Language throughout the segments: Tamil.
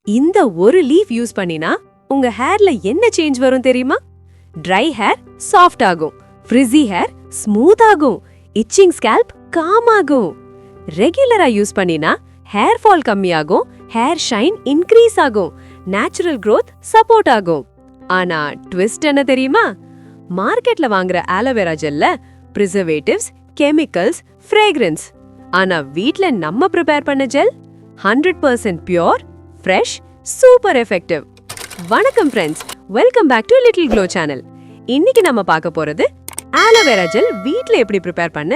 இந்த ஒரு லீஃப் யூஸ் பண்ணினா உங்க ஹேர்ல என்ன சேஞ்ச் வரும் தெரியுமா? ட்ரை ஹேர் சாஃப்ட் ஆகும், ஃப்ரிஸி ஹேர் ஸ்மூத் ஆகும், இச்சிங் ஸ்கேல்ப் காம் ஆகும். ரெகுலரா யூஸ் பண்ணினா ஹேர் ஃபால் கம்மியாகும், ஹேர் ஷைன் இன்க்ரீஸ் ஆகும், நேச்சுரல் growth சப்போர்ட் ஆகும். ஆனா ட்விஸ்ட் என்ன தெரியுமா? மார்க்கெட்ல வாங்குற ஆலோவேரா ஜெல்ல பிரிசர்வேட்டிவ்ஸ், கெமிக்கல்ஸ், ஃப்ரேக்ரன்ஸ். ஆனா வீட்ல நம்ம ப்ரிப்பேர் பண்ண gel 100% pure, fresh, super effective. வணக்கம் friends, welcome back to little glow channel. இன்னைக்கு நம்ம பார்க்க போறது ஆலோவேரா ஜெல் வீட்ல எப்படி ப்ரிப்பேர் பண்ண,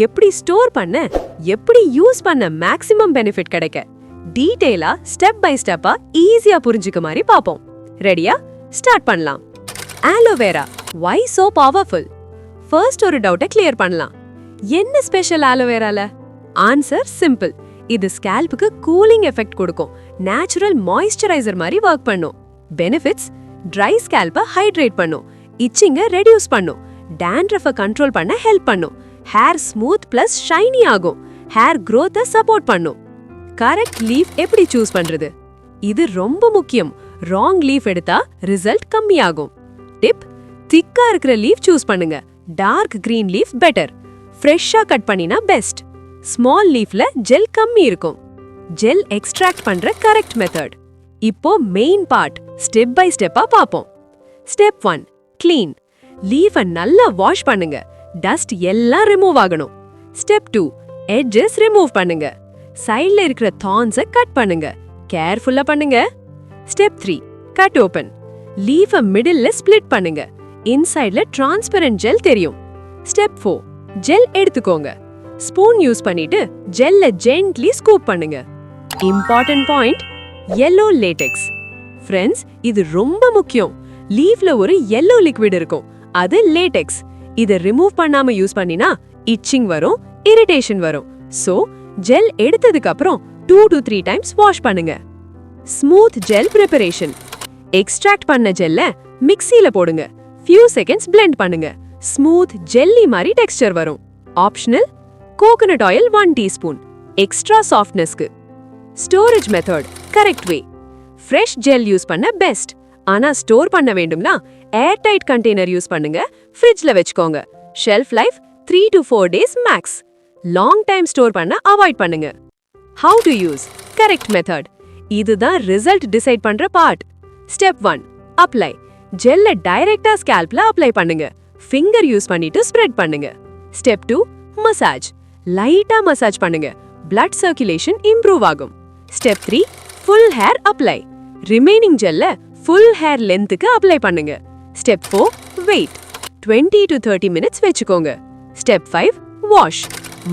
எப்படி ஸ்டோர் பண்ண, எப்படி யூஸ் பண்ண மேக்ஸிமம் பெனிஃபிட் கிடைக்க டீடைலா ஸ்டெப் பை ஸ்டெப்பா ஈஸியா புரிஞ்சுக்க மாதிரி பாப்போம். ரெடியா? ஸ்டார்ட் பண்ணலாம். Aloe vera why so powerful? First ஒரு டவுட்டை கிளியர் பண்ணலாம். என்ன ஸ்பெஷல் ஆலோவேரால? Answer simple. இது ஸ்கேல்புக்கு கூலிங் எஃபெக்ட் கொடுக்கும், நேச்சுரல் மாய்ஸ்சரைசர் மாதிரி வர்க் பண்ணும். பெனிஃபிட்ஸ்: ட்ரை ஸ்கேல்பை ஹைட்ரேட் பண்ணும், இச்சிங்கை ரெடியூஸ் பண்ணும், டேண்ட்ரஃபை கண்ட்ரோல் பண்ண ஹெல்ப் பண்ணும், ஹேர் ஸ்மூத் பிளஸ் ஷைனி ஆகும், ஹேர் growth-ஐ சப்போர்ட் பண்ணும். கரெக்ட் லீஃப் எப்படி சூஸ் பண்றது? இது ரொம்ப முக்கியம். ராங் லீஃப் எடுத்தா ரிசல்ட் கம்மியாகும். டிப்: திக்கா இருக்கிற லீஃப் சூஸ் பண்ணுங்க. Dark green leaf better. ஃப்ரெஷ்ஷா கட் பண்ணினா பெஸ்ட். ஸ்மால் லீஃப்ல ஜெல் கம்மி இருக்கும். ஜெல் எக்ஸ்ட்ராக்ட் பண்ற கரெக்ட் மெத்தட். இப்போ மெயின் பார்ட் ஸ்டெப் பை ஸ்டெப்பா பாப்போம். Step 1: clean. லீஃபை நல்லா வாஷ் பண்ணுங்க, டஸ்ட் எல்லாம் ரிமூவ் ஆகணும். ஸ்டெப் 2: எட்ஜஸ் ரிமூவ் பண்ணுங்க. சைடுல இருக்கிற தார்ன்ஸை கட் பண்ணுங்க, கேர்ஃபுல்லா பண்ணுங்க. Step 3: cut open. லீஃபை மிடில்ல ஸ்ப்ளிட் பண்ணுங்க, இன்சைட்ல டிரான்ஸ்பரண்ட் ஜெல் தெரியும். ஸ்டெப் 4: ஜெல் எடுத்துக்கோங்க. ஸ்பூன் யூஸ் பண்ணிட்டு ஜெல்ல ஜென்ட்லி ஸ்கூப் பண்ணுங்க. Important point: yellow latex. Friends, இது ரொம்ப முக்கியம். லீஃப்ல ஒரு yellow லிக்விட் இருக்கும், அது லேடெக்ஸ். இத ரிமூவ் பண்ணாம யூஸ் பண்ணினா இச்சிங் வரும், இரிட்டேஷன் வரும். சோ ஜெல் எடுத்ததுக்கு அப்புறம் 2 to 3 டைம்ஸ் வாஷ் பண்ணுங்க. Smooth gel preparation. எக்ஸ்ட்ராக்ட் பண்ண ஜெல்ல மிக்ஸில போடுங்க, few seconds blend பண்ணுங்க. ஸ்மூத் ஜெல்லி மாதிரி டெக்ஸ்சர் வரும். Optional: coconut oil 1 teaspoon, extra சாஃப்ட்னஸ்க்கு. Storage method correct way. Fresh gel use பண்ண பெஸ்ட். ஆனா ஸ்டோர் பண்ண வேண்டும்னா ஏர் டைட் கண்டெய்னர் யூஸ் பண்ணுங்க, ஃப்ரிட்ஜ்ல வெச்சுக்கோங்க. Shelf life 3 to 4 days max. Long time store பண்ண அவாய்ட் பண்ணுங்க. How to use correct method. இதுதான் ரிசல்ட் டிசைட் பண்ற பார்ட். Step 1: apply. ஜெல்ல டைரக்டா ஸ்கேல்ப்ல அப்ளை பண்ணுங்க, ஃபிங்கர் யூஸ் பண்ணிட்டு ஸ்ப்ரெட் பண்ணுங்க. Step 2: massage. லைட்டா மசாஜ் பண்ணுங்க, பிளட் சர்க்குலேஷன் இம்ப்ரூவ் ஆகும். Step 3: full hair apply. Remaining ஜெல்ல ஃபுல் ஹேர் லென்த்துக்கு அப்ளை பண்ணுங்க. Step 4: wait. 20 to 30 மினிட்ஸ் வெச்சுக்கோங்க. Step 5: wash.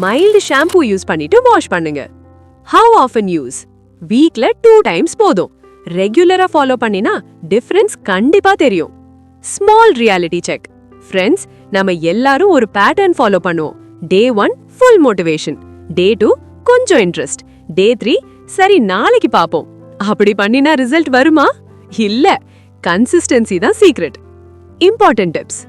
Mild shampoo use பண்ணிட்டு வாஷ் பண்ணுங்க. How often use? வீக்ல 2 டைம்ஸ் போதும். ரெகுலரா ஃபாலோ பண்ணினா டிஃபரன்ஸ் கண்டிப்பா தெரியும். Small reality check. ஃப்ரெண்ட்ஸ், நம்ம எல்லாரும் ஒரு பேட்டர்ன் ஃபாலோ பண்ணுவோம். டே 1 ஃபுல் மோட்டிவேஷன், டே 2 கொஞ்சம் இன்ட்ரெஸ்ட், டே 3 சரி நாளைக்கு பாப்போம். அப்படி பண்ணினா ரிசல்ட் வருமா? இல்ல. கன்சிஸ்டன்சி தான் secret. Important tips: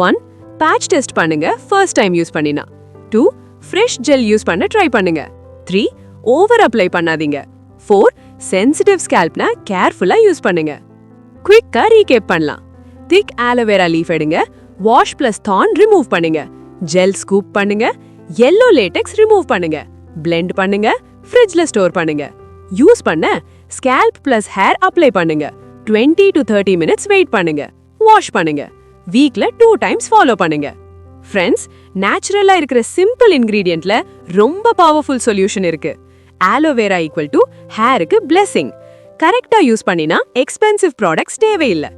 1: patch test பண்ணுங்க ஃபர்ஸ்ட் டைம் யூஸ் பண்ணினா. 2: ஃப்ரெஷ் ஜெல் யூஸ் பண்ண ட்ரை பண்ணுங்க. 3: ஓவர் அப்ளை பண்ணாதீங்க. 4: சென்சிட்டிவ் ஸ்கேல்ப்னா கேர்ஃபுல்லா யூஸ் பண்ணுங்க. குயிக்கா ரீகேப் பண்ணலாம். திக் ஆலோவேரா லீஃப் எடுங்க, வாஷ் பிளஸ் தார்ன் ரிமூவ் பண்ணுங்க, ஜெல் ஸ்கூப் பண்ணுங்க, yellow latex ரிமூவ் பண்ணுங்க, blend பண்ணுங்க, ஃப்ரிட்ஜ்ல ஸ்டோர் பண்ணுங்க. யூஸ் பண்ண ஸ்கேல்ப் பிளஸ் ஹேர் அப்ளை பண்ணுங்க. 20 to 30 மினிட்ஸ் வெயிட் பண்ணுங்க. வாஷ் பண்ணுங்க. வீக்ல 2 டைம்ஸ் ஃபாலோ பண்ணுங்க. ஃப்ரெண்ட்ஸ், நேச்சுரலா இருக்கிற சிம்பிள் இன்கிரீடியன்ட்ல ரொம்ப பவர்ஃபுல் சொல்யூஷன் இருக்கு. ஆலோவேரா ஈக்குவல் டு ஹேருக்கு பிளெஸிங். கரெக்டா யூஸ் பண்ணினா எக்ஸ்பென்சிவ் ப்ராடக்ட்ஸ் தேவையில்லை.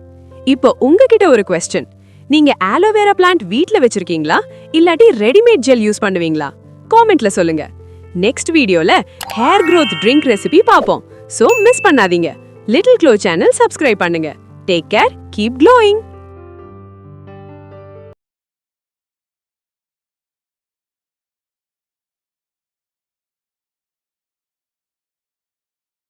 இப்போ உங்ககிட்ட ஒரு क्वेश्चन. நீங்க ஆலோவேரா பிளான்ட் வீட்ல வச்சிருக்கீங்களா, இல்லாட்டி ரெடிமேட் ஜெல் யூஸ் பண்ணுவீங்களா? காமெண்ட்ல சொல்லுங்க. நெக்ஸ்ட் வீடியோல ஹேர் growth ட்ரிங்க் ரெசிபி பாப்போம். சோ மிஸ் பண்ணாதீங்க. லிட்டில் க்ளோ சேனல் சப்ஸ்கிரைப் பண்ணுங்க. Take care, keep glowing.